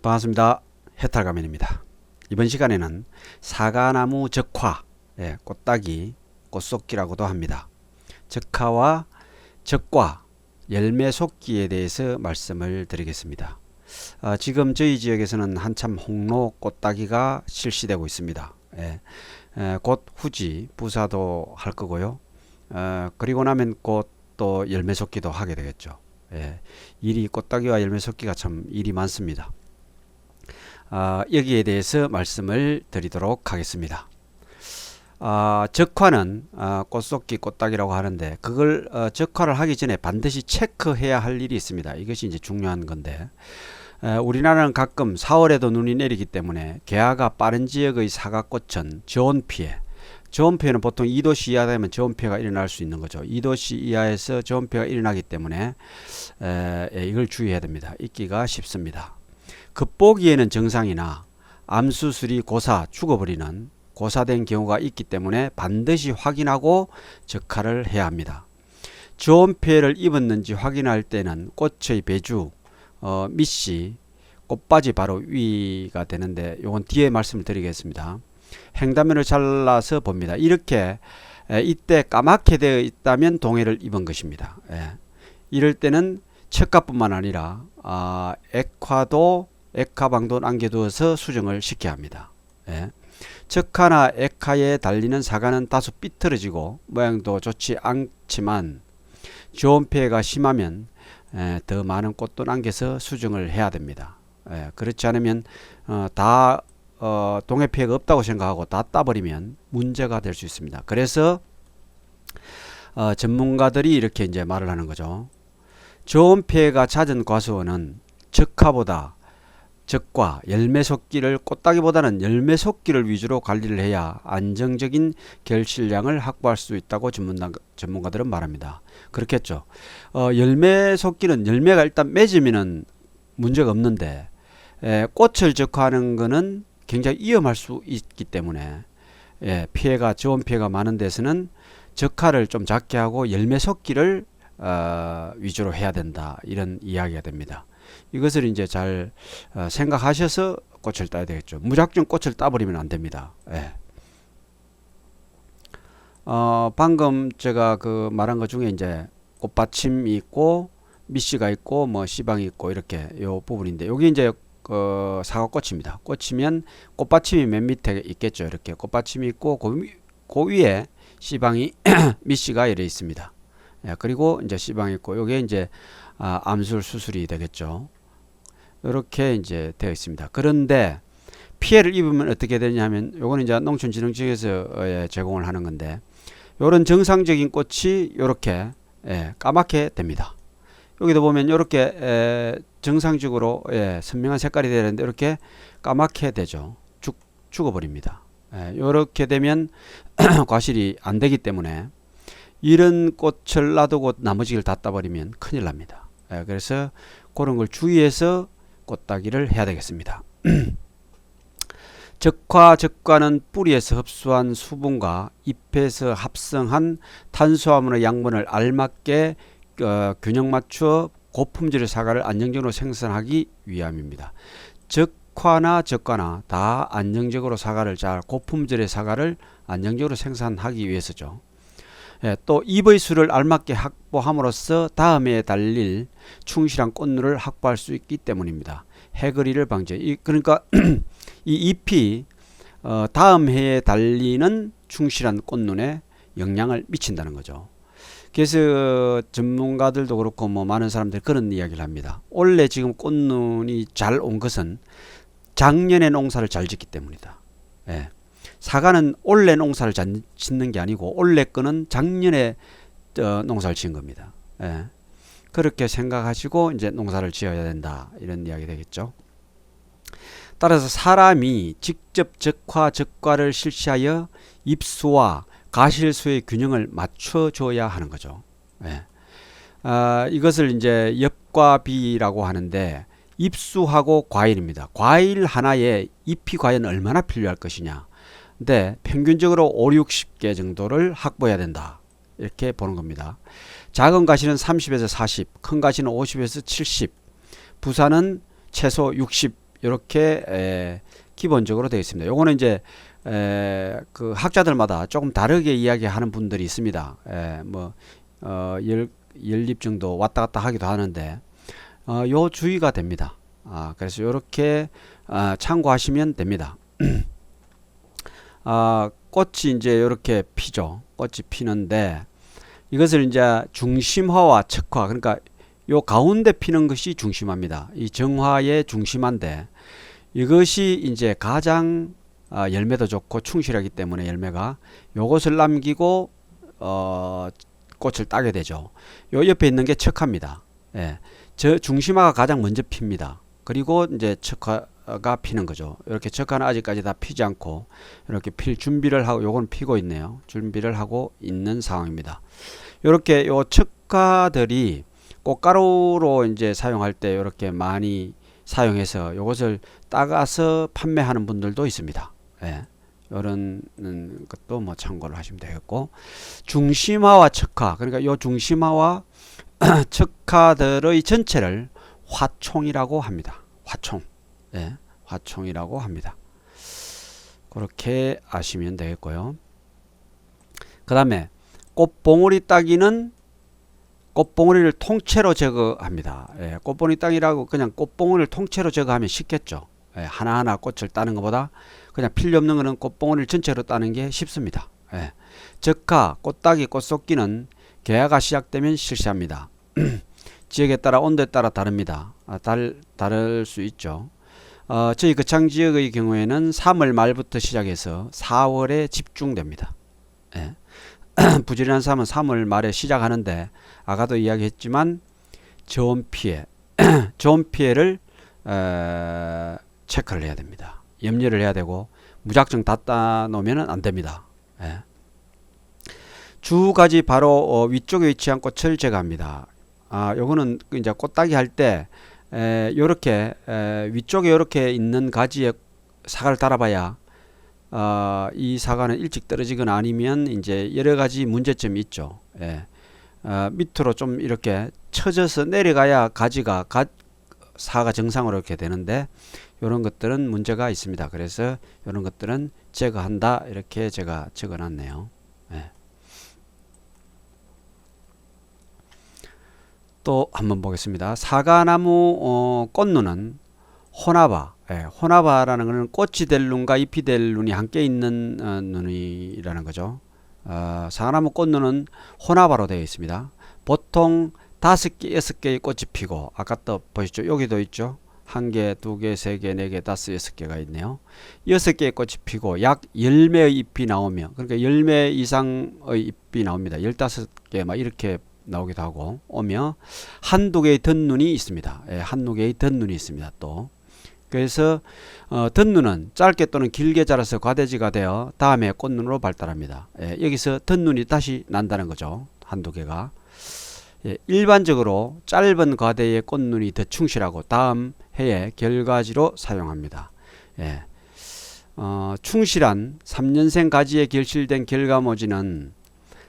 반갑습니다. 해탈가면입니다. 이번 시간에는 사과나무 적화, 꽃따기, 꽃속기라고도 합니다. 적화와 적과, 열매속기에 대해서 말씀을 드리겠습니다. 지금 저희 지역에서는 한참 홍로 꽃따기가 실시되고 있습니다. 곧 후지 부사도 할 거고요. 그리고 나면 곧 또 열매속기도 하게 되겠죠. 일이 꽃따기와 열매속기가 참 일이 많습니다. 여기에 대해서 말씀을 드리도록 하겠습니다. 적화는 꽃속기 꽃따기라고 하는데 그걸 적화를 하기 전에 반드시 체크해야 할 일이 있습니다. 이것이 이제 중요한 건데 우리나라는 가끔 4월에도 눈이 내리기 때문에 개화가 빠른 지역의 사과꽃은 저온피해, 저온피해는 보통 2도씨 이하 되면 저온피해가 일어날 수 있는 거죠. 2도씨 이하에서 저온피해가 일어나기 때문에 이걸 주의해야 됩니다. 잊기가 쉽습니다. 겉보기에는 정상이나 암수술이 고사 죽어버리는 고사된 경우가 있기 때문에 반드시 확인하고 적화를 해야 합니다. 저온피해를 입었는지 확인할 때는 꽃의 배주, 밑이 꽃바지 바로 위가 되는데 요건 뒤에 말씀을 드리겠습니다. 횡단면을 잘라서 봅니다. 이렇게 이때 까맣게 되어 있다면 동해를 입은 것입니다. 이럴 때는 척가뿐만 아니라 액화방도 남겨두어서 수정을 시켜야 합니다. 척화나 액화에 달리는 사과는 다소 삐뚤어지고 모양도 좋지 않지만 저온피해가 심하면 더 많은 꽃도 남겨서 수정을 해야 됩니다. 그렇지 않으면 다 동해 피해가 없다고 생각하고 다 따버리면 문제가 될 수 있습니다. 그래서 전문가들이 이렇게 이제 말을 하는 거죠. 저온피해가 잦은 과수원은 적화보다 적과 열매속기를 꽃따기보다는 열매속기를 위주로 관리를 해야 안정적인 결실량을 확보할 수 있다고 전문가들은 말합니다. 그렇겠죠. 열매속기는 열매가 일단 맺으면 문제가 없는데 꽃을 적화하는 것은 굉장히 위험할 수 있기 때문에 피해가 저온피해가 많은 데서는 적화를 좀 작게 하고 열매속기를 위주로 해야 된다, 이런 이야기가 됩니다. 이것을 이제 잘 생각하셔서 꽃을 따야 되겠죠. 무작정 꽃을 따버리면 안 됩니다. 방금 제가 말한 것 중에 이제 꽃받침이 있고 밑씨가 있고 뭐 씨방이 있고 이렇게 요 부분인데 여기 이제 사과꽃입니다. 꽃이면 꽃받침이 맨 밑에 있겠죠. 이렇게 꽃받침이 있고 그 위에 씨방이 밑씨가 이래 있습니다. 그리고 이제 씨방이 있고 요게 이제 암술 수술이 되겠죠. 이렇게 이제 되어 있습니다. 그런데 피해를 입으면 어떻게 되냐 하면 요거는 이제 농촌진흥청에서 제공을 하는 건데 요런 정상적인 꽃이 요렇게 까맣게 됩니다. 여기도 보면 이렇게 정상적으로 선명한 색깔이 되는데 이렇게 까맣게 되죠. 죽어버립니다. 이렇게 되면 과실이 안 되기 때문에 이런 꽃을 놔두고 나머지를 다 따버리면 큰일 납니다. 그래서 그런 걸 주의해서 꽃따기를 해야 되겠습니다. 적과는 뿌리에서 흡수한 수분과 잎에서 합성한 탄수화물의 양분을 알맞게 균형 맞추어 고품질의 사과를 안정적으로 생산하기 위함입니다. 적과나 다 안정적으로 사과를 고품질의 사과를 안정적으로 생산하기 위해서죠. 또 잎의 수를 알맞게 확보함으로써 다음에 달릴 충실한 꽃눈을 확보할 수 있기 때문입니다. 해거리를 방지. 그러니까 이 잎이 다음 해에 달리는 충실한 꽃눈에 영향을 미친다는 거죠. 그래서 전문가들도 그렇고 뭐 많은 사람들이 그런 이야기를 합니다. 올해 지금 꽃눈이 잘 온 것은 작년에 농사를 잘 짓기 때문이다. 사과는 올해 농사를 잘 짓는 게 아니고 올해 거는 작년에 농사를 지은 겁니다. 그렇게 생각하시고 이제 농사를 지어야 된다, 이런 이야기 되겠죠. 따라서 사람이 직접 적과를 실시하여 잎수와 가실수의 균형을 맞춰줘야 하는 거죠. 이것을 이제 엽과비라고 하는데 잎수하고 과일입니다. 과일 하나에 잎이 과연 얼마나 필요할 것이냐. 근데 평균적으로 5, 60개 정도를 확보해야 된다, 이렇게 보는 겁니다. 작은 가시는 30에서 40, 큰 가시는 50에서 70, 부산은 최소 60 이렇게 기본적으로 되어 있습니다. 요거는 이제 그 학자들마다 조금 다르게 이야기하는 분들이 있습니다. 연립 정도 왔다 갔다 하기도 하는데 요 주의가 됩니다. 그래서 이렇게 참고하시면 됩니다. 꽃이 이제 이렇게 피죠. 꽃이 피는데 이것을 이제 중심화와 척화, 그러니까 요 가운데 피는 것이 중심화입니다. 이 정화의 중심화인데 이것이 이제 가장 열매도 좋고 충실하기 때문에 열매가 요것을 남기고 꽃을 따게 되죠. 요 옆에 있는 게 척화입니다. 예. 저 중심화가 가장 먼저 핍니다. 그리고 이제 척화가 피는 거죠. 이렇게 척화는 아직까지 다 피지 않고 이렇게 필 준비를 하고 요건 피고 있네요. 준비를 하고 있는 상황입니다. 이렇게 요 척화들이 꽃가루로 이제 사용할 때 이렇게 많이 사용해서 요것을 따가서 판매하는 분들도 있습니다. 예. 이런 것도 뭐 참고를 하시면 되겠고, 중심화와 척화, 그러니까 요 중심화와 척화들의 전체를 화총이라고 합니다. 화총. 예. 화총이라고 합니다. 그렇게 아시면 되겠고요. 그 다음에 꽃봉오리 따기는 꽃봉오리를 통째로 제거합니다. 예, 꽃봉오리 따기라고 그냥 꽃봉오리를 통째로 제거하면 쉽겠죠. 예, 하나하나 꽃을 따는 것보다 그냥 필요 없는 것은 꽃봉오리를 전체로 따는 게 쉽습니다. 예, 적화, 꽃따기, 꽃쏟기는 개화가 시작되면 실시합니다. 지역에 따라 온도에 따라 다릅니다. 다를 수 있죠. 저희 거창 지역의 경우에는 3월 말부터 시작해서 4월에 집중됩니다. 예. 부지런한 사람은 3월 말에 시작하는데 아까도 이야기했지만 저온 피해, 저온 피해를 체크를 해야 됩니다. 염려를 해야 되고 무작정 다 따놓으면 안 됩니다. 예. 두 가지 바로 위쪽에 위치한 꽃을 제거합니다. 요거는 이제 꽃따기 할 때 요렇게 위쪽에 요렇게 있는 가지에 사과를 달아봐야 이 사과는 일찍 떨어지거나 아니면 이제 여러 가지 문제점이 있죠. 예. 밑으로 좀 이렇게 처져서 내려가야 가지가 사과 정상으로 이렇게 되는데 이런 것들은 문제가 있습니다. 그래서 이런 것들은 제거한다 이렇게 제가 적어놨네요. 예. 또 한번 보겠습니다. 사과나무 꽃눈은 호나바, 호나바라는 것은 꽃이 될 눈과 잎이 될 눈이 함께 있는 눈이라는 거죠. 사과나무 꽃눈은 호나바로 되어 있습니다. 보통 5개, 6개의 꽃이 피고, 아까 또 보시죠. 여기도 있죠. 1개, 2개, 3개, 4개, 5, 6개가 있네요. 6개의 꽃이 피고 약 10매의 잎이 나오며, 그러니까 10매 이상의 잎이 나옵니다. 15개 막 이렇게 나오기도 하고 오며 한두 개의 덧눈이 있습니다. 한두 개의 덧눈이 있습니다. 또 그래서 덧눈은 짧게 또는 길게 자라서 과대지가 되어 다음에 꽃눈으로 발달합니다. 여기서 덧눈이 다시 난다는 거죠. 한두 개가. 일반적으로 짧은 과대의 꽃눈이 더 충실하고 다음 해에 결과지로 사용합니다. 충실한 3년생 가지에 결실된 결과모지는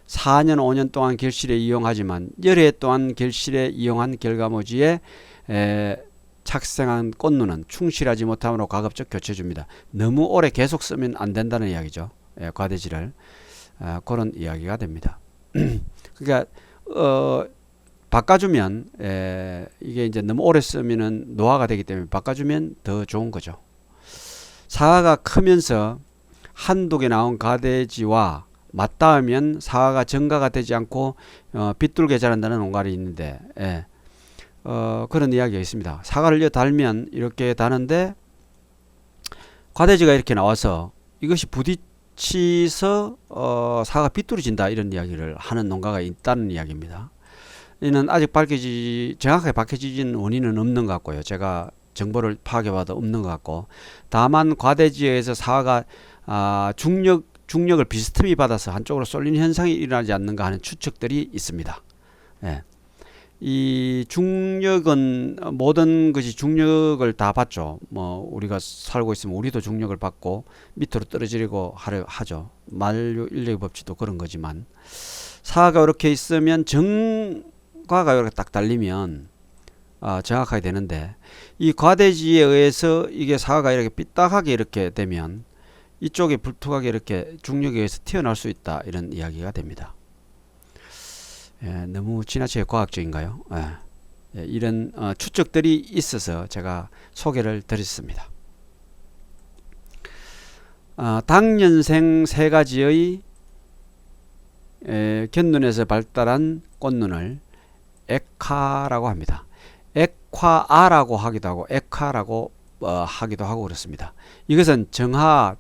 4년 5년 동안 결실에 이용하지만 열해 동안 결실에 이용한 결과모지에 착생한 꽃눈은 충실하지 못함으로 가급적 교체줍니다. 너무 오래 계속 쓰면 안 된다는 이야기죠. 과대지를 그런 이야기가 됩니다. 그러니까 바꿔주면 이게 이제 너무 오래 쓰면은 노화가 되기 때문에 바꿔주면 더 좋은 거죠. 사과가 크면서 한두 개 나온 과대지와 맞닿으면 사과가 정가가 되지 않고 빗뚤게 자란다는 농가리 있는데 그런 이야기가 있습니다. 사과를 달면 이렇게 다는데 과대지가 이렇게 나와서 이것이 부딪혀서 사과가 빗뚤어진다 이런 이야기를 하는 농가가 있다는 이야기입니다. 이는 아직 정확하게 밝혀지진 원인은 없는 것 같고요. 제가 정보를 파악해봐도 없는 것 같고, 다만 과대지에서 사과가 중력을 비스듬히 받아서 한쪽으로 쏠리는 현상이 일어나지 않는가 하는 추측들이 있습니다. 이 중력은 모든 것이 중력을 다 받죠. 뭐 우리가 살고 있으면 우리도 중력을 받고 밑으로 떨어지려고 하죠. 만류 인력의 법칙도 그런 거지만 사과가 이렇게 있으면 정과가 이렇게 딱 달리면 정확하게 되는데, 이 과대지에 의해서 이게 사과가 이렇게 삐딱하게 이렇게 되면 이쪽에 불투하게 이렇게 중력에 의해서 튀어나올 수 있다, 이런 이야기가 됩니다. 너무 지나치게 과학적인가요? 이런 추측들이 있어서 제가 소개를 드렸습니다. 당년생 세 가지의 견눈에서 발달한 꽃눈을 액화라고 합니다. 액화아라고 하기도 하고 액화라고 하기도 하고 그렇습니다. 이것은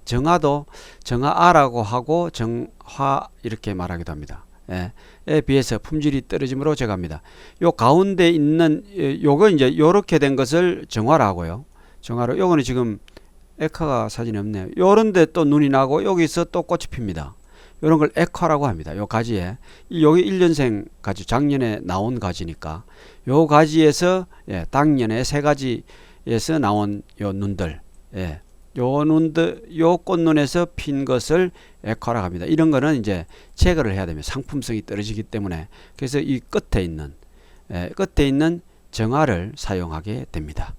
정화도 정화아라고 하고 정화 이렇게 말하기도 합니다. 에 비해서 품질이 떨어짐으로 제거합니다. 요 가운데 있는 요거 이제 요렇게 된 것을 정화라고요. 정화로. 요거는 지금 액화가 사진이 없네요. 요런데 또 눈이 나고 여기서 또 꽃이 핍니다. 요런 걸 액화라고 합니다. 요 가지에 여기 1년생 가지, 작년에 나온 가지니까 요 가지에서 당년에 세 가지에서 나온 요 눈들, 요 눈들, 요 꽃눈에서 핀 것을 액화라고 합니다. 이런 거는 이제 제거를 해야 됩니다. 상품성이 떨어지기 때문에. 그래서 이 끝에 있는 정화를 사용하게 됩니다.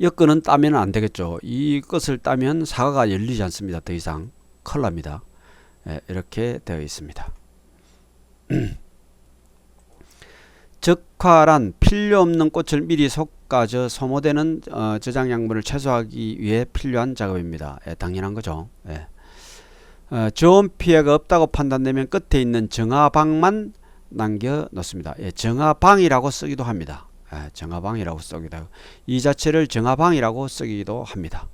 엮어는 따면 안 되겠죠. 이 것을 따면 사과가 열리지 않습니다. 더 이상 큰일 납니다. 이렇게 되어 있습니다. 적화란 필요 없는 꽃을 미리 솎아져 소모되는 저장 양분을 최소화하기 위해 필요한 작업입니다. 당연한 거죠. 저온 피해가 없다고 판단되면 끝에 있는 정화방만 남겨 놓습니다. 정화방이라고 쓰기도 합니다. 정화방이라고 쓰기도 하고, 이 자체를 정화방이라고 쓰기도 합니다.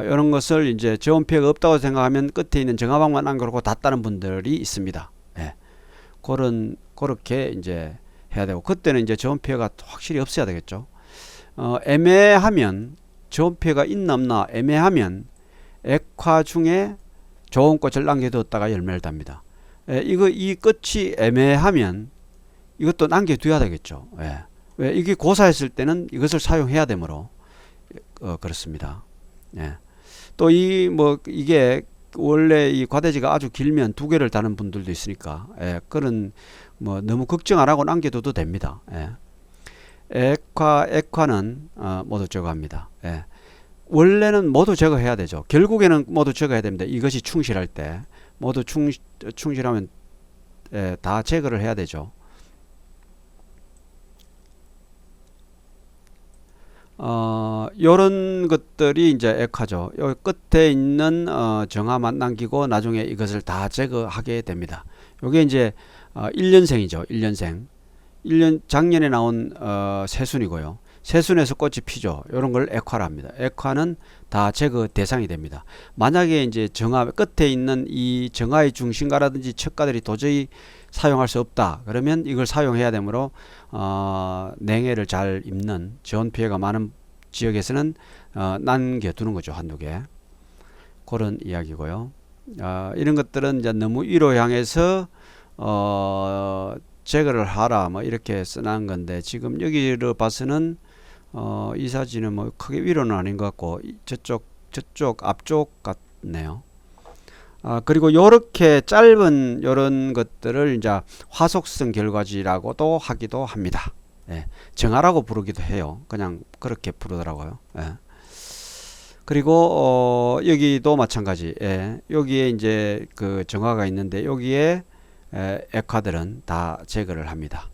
이런 것을 이제 저온 피해가 없다고 생각하면 끝에 있는 정화방만 남겨놓고 닫다는 분들이 있습니다. 그렇게 이제 해야 되고, 그때는 이제 저온 피해가 확실히 없어야 되겠죠. 애매하면, 저온 피해가 있나 없나 애매하면 액화 중에 좋은 꽃을 남겨두었다가 열매를 답니다. 이 끝이 애매하면 이것도 남겨둬야 되겠죠. 왜? 이게 고사했을 때는 이것을 사용해야 되므로 그렇습니다. 또 이게 원래 이 과대지가 아주 길면 두 개를 다는 분들도 있으니까 그런 너무 걱정 안 하고 남겨둬도 됩니다. 액화는 모두 제거합니다. 원래는 모두 제거해야 되죠. 결국에는 모두 제거해야 됩니다. 이것이 충실할 때 모두 충실하면 다 제거를 해야 되죠. 요런 것들이 이제 액화죠. 여기 끝에 있는 정화만 남기고 나중에 이것을 다 제거하게 됩니다. 요게 이제 1년생이죠. 1년 작년에 나온 새순이고요. 새순에서 꽃이 피죠. 요런 걸 액화라 합니다. 액화는 다 제거 대상이 됩니다. 만약에 이제 정화 끝에 있는 이 정화의 중심가라든지 척가들이 도저히 사용할 수 없다, 그러면 이걸 사용해야 되므로 냉해를 잘 입는 저온 피해가 많은 지역에서는 남겨두는 거죠. 한두 개. 그런 이야기고요. 이런 것들은 이제 너무 위로 향해서 제거를 하라 이렇게 써놓은 건데, 지금 여기를 봐서는 이 사진은 크게 위로는 아닌 것 같고 저쪽 앞쪽 같네요. 그리고 요렇게 짧은 요런 것들을 이제 화속성 결과지라고도 하기도 합니다. 정화라고 부르기도 해요. 그냥 그렇게 부르더라고요. 그리고 여기도 마찬가지. 여기에 이제 그 정화가 있는데 여기에 액화들은 다 제거를 합니다.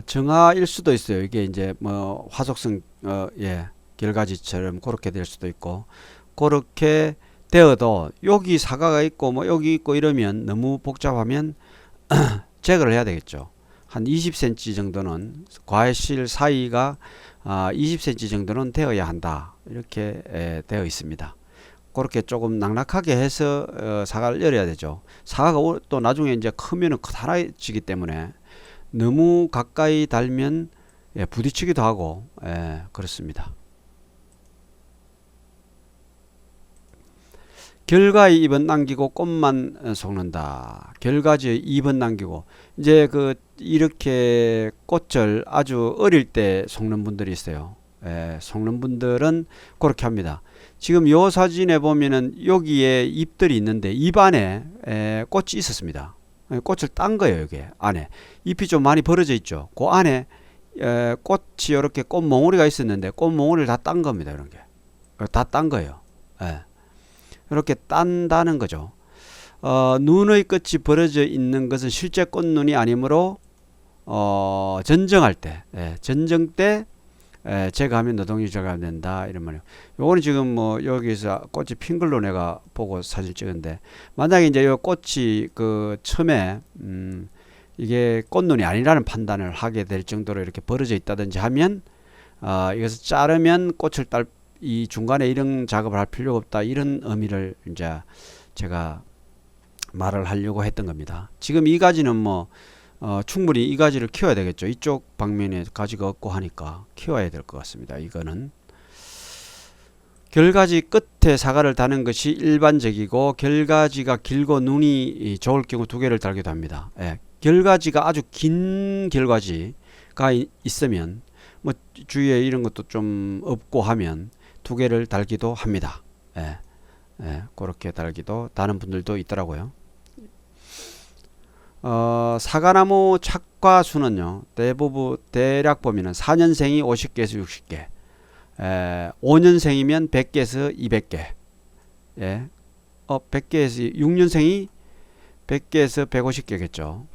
정화일 수도 있어요. 이게 이제 화속성 결과지처럼 그렇게 될 수도 있고, 그렇게 되어도 여기 사과가 있고 여기 있고 이러면 너무 복잡하면 제거를 해야 되겠죠. 한 20cm 정도는, 과실 사이가 20cm 정도는 되어야 한다, 이렇게 되어 있습니다. 그렇게 조금 낙낙하게 해서 사과를 열어야 되죠. 사과가 또 나중에 이제 크면은 커다라지기 때문에 너무 가까이 달면 부딪히기도 하고 그렇습니다. 결과의 잎은 남기고 꽃만 속는다. 결과지의 잎은 남기고, 이제 이렇게 꽃을 아주 어릴 때 속는 분들이 있어요. 속는 분들은 그렇게 합니다. 지금 요 사진에 보면은 여기에 잎들이 있는데 잎 안에 꽃이 있었습니다. 꽃을 딴 거예요. 이게 안에 잎이 좀 많이 벌어져 있죠. 그 안에 꽃이 이렇게 꽃 몽우리가 있었는데 꽃 몽우리를 다 딴 겁니다. 이런 게 다 딴 거예요. 예. 이렇게 딴다는 거죠. 눈의 끝이 벌어져 있는 것은 실제 꽃눈이 아니므로 전정할 때, 전정 때 제거하면 노동이 제거가 된다 이런 말이에요. 요거는 지금 뭐 여기서 꽃이 핀 걸로 내가 보고 사진 찍은데, 만약에 이제 요 꽃이 그 처음에 이게 꽃눈이 아니라는 판단을 하게 될 정도로 이렇게 벌어져 있다든지 하면 이것을 자르면 꽃을 딸 이 중간에 이런 작업을 할 필요가 없다, 이런 의미를 이제 제가 말을 하려고 했던 겁니다. 지금 이 가지는 뭐 충분히 이 가지를 키워야 되겠죠. 이쪽 방면에 가지가 없고 하니까 키워야 될 것 같습니다. 이거는 결가지 끝에 사과를 다는 것이 일반적이고, 결가지가 길고 눈이 좋을 경우 두 개를 달기도 합니다. 결가지가 아주 긴 결가지가 있으면 뭐 주위에 이런 것도 좀 없고 하면 두 개를 달기도 합니다. 그렇게 달기도 다는 분들도 있더라고요. 사과나무 착과 수는요, 대부분 대략 보면은 4년생이 50개에서 60개, 5년생이면 100개에서 200개, 100개에서 6년생이 100개에서 150개겠죠.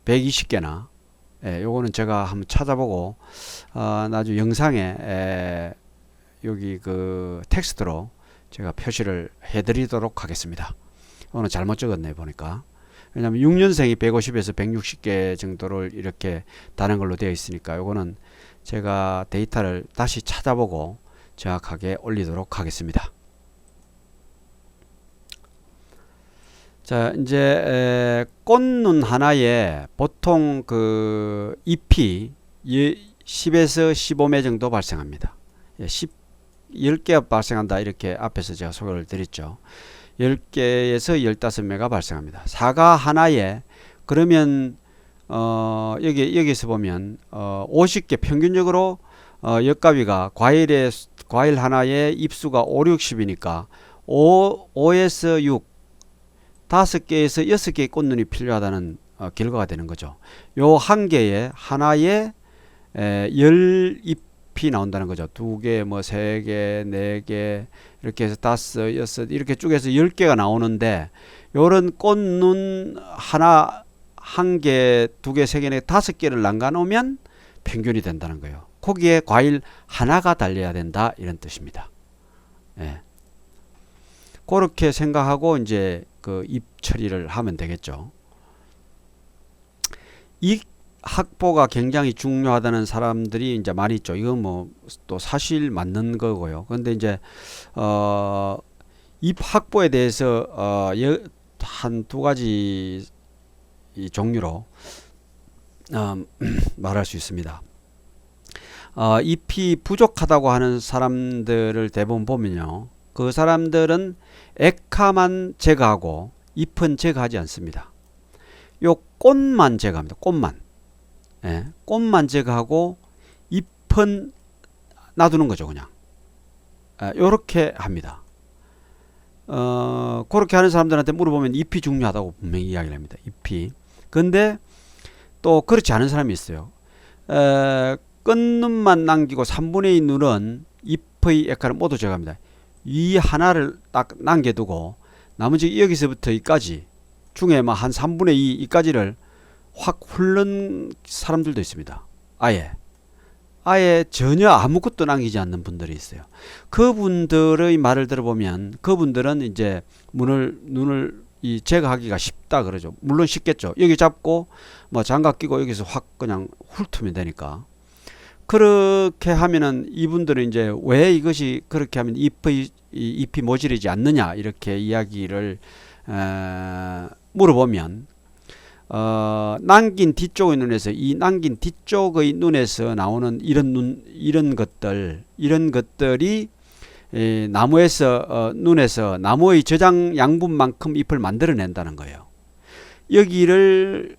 120개나. 요거는 제가 한번 찾아보고 나중에 영상에 여기 그 텍스트로 제가 표시를 해드리도록 하겠습니다. 오늘 잘못 적었네 보니까. 왜냐하면 6년생이 150에서 160개 정도를 이렇게 다는 걸로 되어 있으니까 요거는 제가 데이터를 다시 찾아보고 정확하게 올리도록 하겠습니다. 자, 이제 꽃눈 하나에 보통 그 잎이 10에서 15매 정도 발생합니다. 10개 발생한다 이렇게 앞에서 제가 소개를 드렸죠. 10개에서 15매가 발생합니다. 사과 하나에 그러면 여기서 보면 50개 평균적으로 엿가위가 과일 하나에 잎수가 5, 60이니까 5에서 6, 5개에서 6개의 꽃눈이 필요하다는 결과가 되는 거죠. 요 한 개에 하나에 10잎이 나온다는 거죠. 2개, 뭐 3개, 4개 이렇게 해서 5, 6 이렇게 쭉 해서 10개가 나오는데, 요런 꽃눈 하나, 한 개, 2개, 3개, 5개를 남가 놓으면 평균이 된다는 거예요. 거기에 과일 하나가 달려야 된다 이런 뜻입니다. 그렇게 생각하고 이제 그 잎 처리를 하면 되겠죠. 이 확보가 굉장히 중요하다는 사람들이 이제 많이 있죠. 이건 뭐 또 사실 맞는 거고요. 그런데 이제 잎 확보에 대해서 한 두 가지 이 종류로 말할 수 있습니다. 잎이 부족하다고 하는 사람들을 대부분 보면요, 그 사람들은 액화만 제거하고 잎은 제거하지 않습니다. 요 꽃만 제거합니다. 꽃만 제거하고 잎은 놔두는 거죠. 그냥 요렇게 합니다. 그렇게 하는 사람들한테 물어보면 잎이 중요하다고 분명히 이야기를 합니다. 잎이. 근데 또 그렇지 않은 사람이 있어요. 끝눈만 남기고 3분의 2 눈은 잎의 액화를 모두 제거합니다. 이 하나를 딱 남겨두고 나머지 여기서부터 이까지 중에 한 3분의 2 이까지를 확 훑는 사람들도 있습니다. 아예 전혀 아무것도 남기지 않는 분들이 있어요. 그분들의 말을 들어보면 그분들은 이제 눈을 제거하기가 쉽다 그러죠. 물론 쉽겠죠. 여기 잡고 뭐 장갑 끼고 여기서 확 그냥 훑으면 되니까. 그렇게 하면은 이분들은 이제 왜 이것이 그렇게 하면 잎이 모자르지 않느냐 이렇게 이야기를 물어보면, 남긴 뒤쪽의 눈에서 이 남긴 뒤쪽의 눈에서 나오는 이런 것들이 나무에서 눈에서 나무의 저장 양분만큼 잎을 만들어낸다는 거예요. 여기를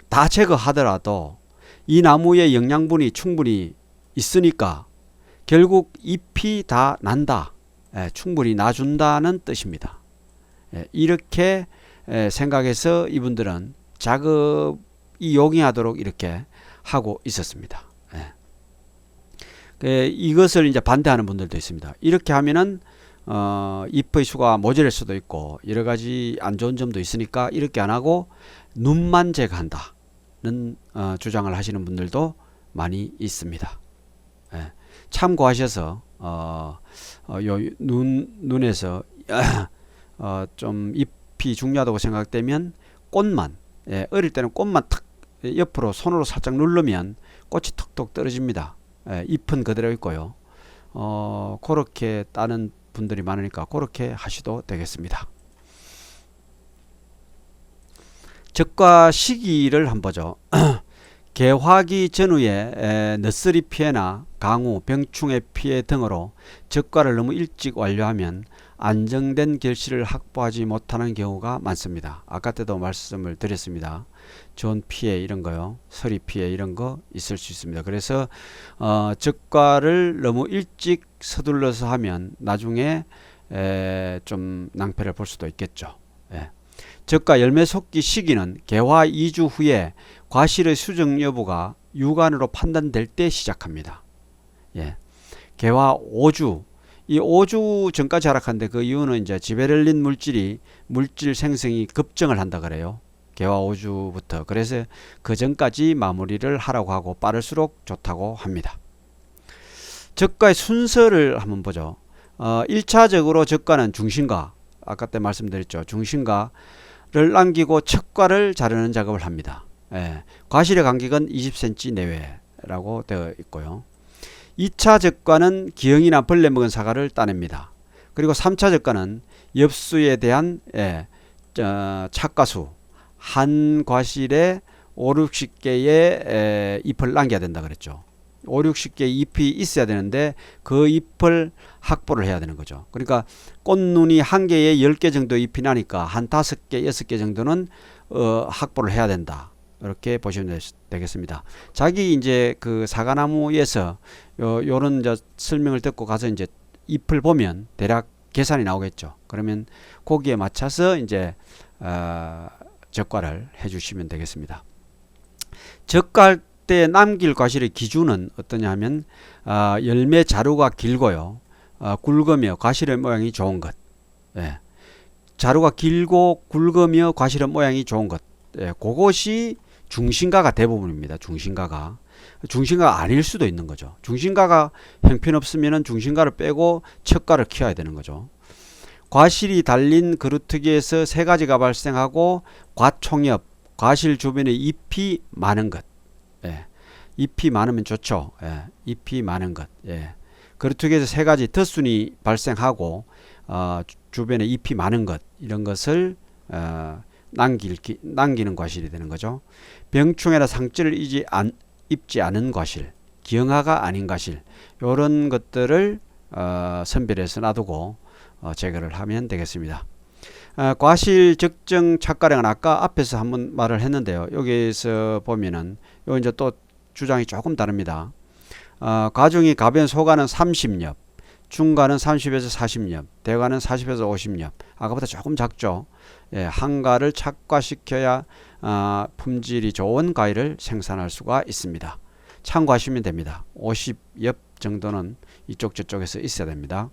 다 제거하더라도 이 나무의 영양분이 충분히 있으니까 결국 잎이 다 난다, 충분히 놔준다는 뜻입니다. 이렇게 생각해서 이분들은 작업이 용이하도록 이렇게 하고 있었습니다. 이것을 이제 반대하는 분들도 있습니다. 이렇게 하면은 잎의 수가 모자랄 수도 있고 여러 가지 안 좋은 점도 있으니까 이렇게 안 하고 눈만 제거한다는 주장을 하시는 분들도 많이 있습니다. 참고하셔서 요 눈에서 좀 잎이 중요하다고 생각되면 꽃만 어릴 때는 꽃만 탁 옆으로 손으로 살짝 누르면 꽃이 톡톡 떨어집니다. 잎은 그대로 있고요. 그렇게 따는 분들이 많으니까 그렇게 하셔도 되겠습니다. 적과 시기를 한번 보죠. 개화기 전후에 너스리 피해나 강우, 병충해 피해 등으로 적과를 너무 일찍 완료하면 안정된 결실을 확보하지 못하는 경우가 많습니다. 아까 때도 말씀을 드렸습니다. 전 피해 이런 거요, 서리 피해 이런 거 있을 수 있습니다. 그래서 적과를 너무 일찍 서둘러서 하면 나중에 좀 낭패를 볼 수도 있겠죠. 적과 열매 솟기 시기는 개화 2주 후에 과실의 수정 여부가 육안으로 판단될 때 시작합니다. 개화 5주, 이 5주 전까지 하락하는데 그 이유는 이제 지베렐린 물질 생성이 급증을 한다 그래요. 개화 5주부터. 그래서 그 전까지 마무리를 하라고 하고 빠를수록 좋다고 합니다. 적과의 순서를 한번 보죠. 1차적으로 적과는 중심과, 아까 때 말씀드렸죠. 중심과를 남기고 척과를 자르는 작업을 합니다. 과실의 간격은 20cm 내외라고 되어 있고요. 2차 적과는 기형이나 벌레 먹은 사과를 따냅니다. 그리고 3차 적과는 엽수에 대한 착과수, 한 과실에 5, 60개의 잎을 남겨야 된다 그랬죠. 5, 60개의 잎이 있어야 되는데 그 잎을 확보를 해야 되는 거죠. 그러니까 꽃눈이 한 개에 10개 정도 잎이 나니까 한 5개, 6개 정도는 확보를 해야 된다. 이렇게 보시면 되겠습니다. 자기 이제 그 사과나무에서 요런 이제 설명을 듣고 가서 이제 잎을 보면 대략 계산이 나오겠죠. 그러면 거기에 맞춰서 이제 적과를 해 주시면 되겠습니다. 적과할 때 남길 과실의 기준은 어떠냐 하면 열매 자루가 길고요. 굵으며 과실의 모양이 좋은 것. 자루가 길고 굵으며 과실의 모양이 좋은 것. 그것이 중심가가 대부분입니다. 중심가가 아닐 수도 있는 거죠. 중심가가 형편없으면 중심가를 빼고 척가를 키워야 되는 거죠. 과실이 달린 그루트기에서 세 가지가 발생하고 과총엽, 과실 주변에 잎이 많은 것. 잎이 많으면 좋죠. 잎이 많은 것. 그루트기에서 세 가지 덧순이 발생하고 주변에 잎이 많은 것, 이런 것을 남기는 과실이 되는 거죠. 병충해나 상처를 입지 않은 과실, 기형아가 아닌 과실, 이런 것들을 선별해서 놔두고 제거를 하면 되겠습니다. 과실 적정 착과량은 아까 앞에서 한번 말을 했는데요. 여기서 보면은 요 이제 또 주장이 조금 다릅니다. 가중이 가변 소가는 30엽, 중가는 30에서 40엽, 대가는 40에서 50엽. 아까보다 조금 작죠. 한가를 착과시켜야 품질이 좋은 과일을 생산할 수가 있습니다. 참고하시면 됩니다. 50엽 정도는 이쪽 저쪽에서 있어야 됩니다.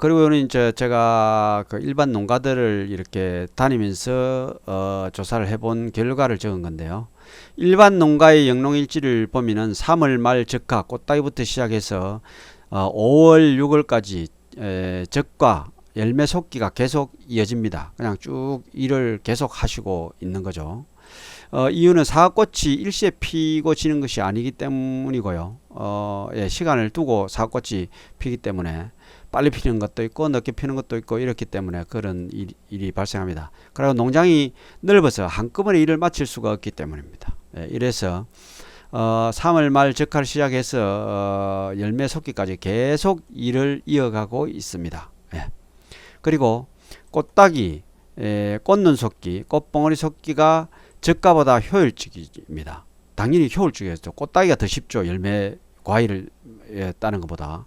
그리고 이제 제가 그 일반 농가들을 이렇게 다니면서 조사를 해본 결과를 적은 건데요. 일반 농가의 영농일지를 보면은 3월 말 적과 꽃따기부터 시작해서 5월 6월까지 적과 열매 솟기가 계속 이어집니다. 그냥 쭉 일을 계속 하시고 있는 거죠. 이유는 사과꽃이 일시에 피고 지는 것이 아니기 때문이고요. 시간을 두고 사과꽃이 피기 때문에 빨리 피는 것도 있고 늦게 피는 것도 있고 이렇기 때문에 그런 일이 발생합니다. 그리고 농장이 넓어서 한꺼번에 일을 마칠 수가 없기 때문입니다. 이래서 3월 말 적화를 시작해서 열매 솟기까지 계속 일을 이어가고 있습니다. 그리고 꽃따기, 꽃눈 솟기, 꽃봉오리 솟기가 적과보다 효율적입니다. 당연히 효율적이겠죠. 꽃따기가 더 쉽죠. 열매 과일을 따는 것보다.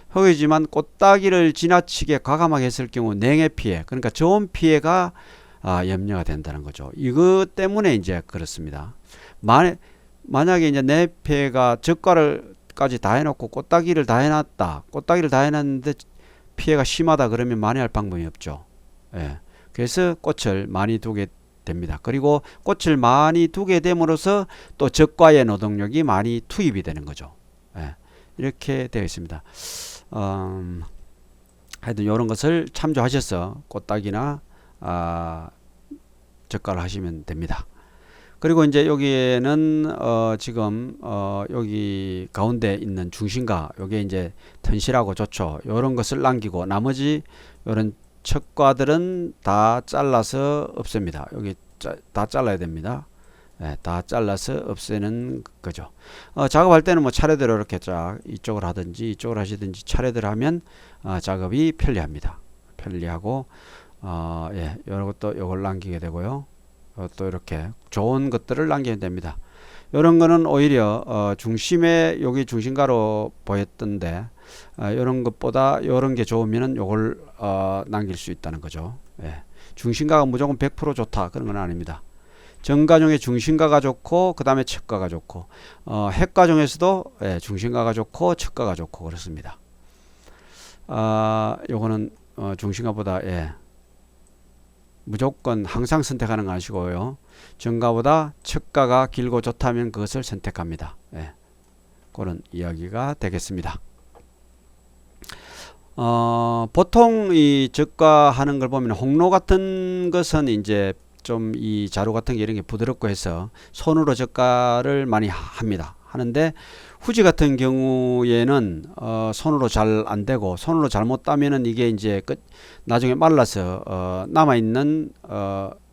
흙이지만 꽃따기를 지나치게 과감하게 했을 경우 냉해 피해, 그러니까 저온 피해가 염려가 된다는 거죠. 이것 때문에 이제 그렇습니다. 만약에 이제 내폐가 젓가락까지 다 해놓고 꽃따기를 다 해놨다. 꽃따기를 다 해놨는데 피해가 심하다 그러면 만회할 방법이 없죠. 예. 그래서 꽃을 많이 두게 됩니다. 그리고 꽃을 많이 두게 됨으로써 또 적과의 노동력이 많이 투입이 되는 거죠. 예. 이렇게 되어 있습니다. 하여튼 이런 것을 참조하셔서 꽃따기나 적과를 하시면 됩니다. 그리고 이제 여기에는 지금 여기 가운데 있는 중심과 요게 이제 튼실하고 좋죠. 요런 것을 남기고 나머지 요런 척과들은 다 잘라서 없앱니다. 여기 다 잘라야 됩니다. 네, 다 잘라서 없애는 거죠. 작업할 때는 뭐 차례대로 이렇게 쫙 이쪽을 하든지 이쪽을 하시든지 차례대로 하면 작업이 편리합니다. 편리하고 예, 요런 것도 요걸 남기게 되고요. 또 이렇게 좋은 것들을 남기면 됩니다. 이런 거는 오히려 중심에 여기 중심가로 보였던데 이런 것보다 이런 게 좋으면은 요걸 남길 수 있다는 거죠. 예. 중심가가 무조건 100% 좋다 그런 건 아닙니다. 정가 중에 중심가가 좋고 그 다음에 척가가 좋고 핵가 중에서도 예, 중심가가 좋고 척가가 좋고 그렇습니다. 요거는 중심가보다 예, 무조건 항상 선택하는 거 아시고요. 정가보다 척가가 길고 좋다면 그것을 선택합니다. 예, 그런 이야기가 되겠습니다. 보통 이 적과하는 걸 보면 홍로 같은 것은 이제 좀 이 자루 같은 게 이런 게 부드럽고 해서 손으로 적과를 많이 합니다. 하는데 후지 같은 경우에는 손으로 잘 안 되고 손으로 잘못 따면은 이게 이제 나중에 말라서 남아 있는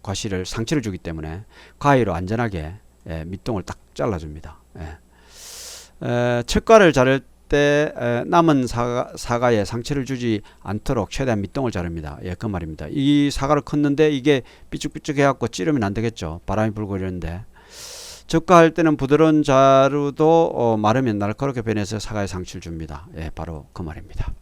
과실을 상처를 주기 때문에 가위로 안전하게 예, 밑동을 딱 잘라줍니다. 예. 척과를 자를 때 남은 사과에 상처를 주지 않도록 최대한 밑동을 자릅니다. 예, 그 말입니다. 이 사과를 컸는데 이게 삐죽삐죽 해갖고 찌르면 안 되겠죠. 바람이 불고 이러는데 적과할 때는 부드러운 자루도 마르면 날카롭게 변해서 사과에 상처를 줍니다. 예, 바로 그 말입니다.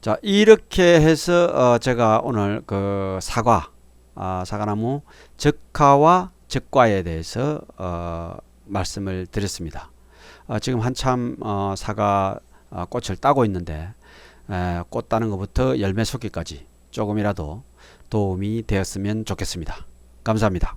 자, 이렇게 해서 제가 오늘 그 사과나무 적화와 적과에 대해서 말씀을 드렸습니다. 지금 한참 사과 꽃을 따고 있는데 꽃 따는 것부터 열매 솟기까지 조금이라도 도움이 되었으면 좋겠습니다. 감사합니다.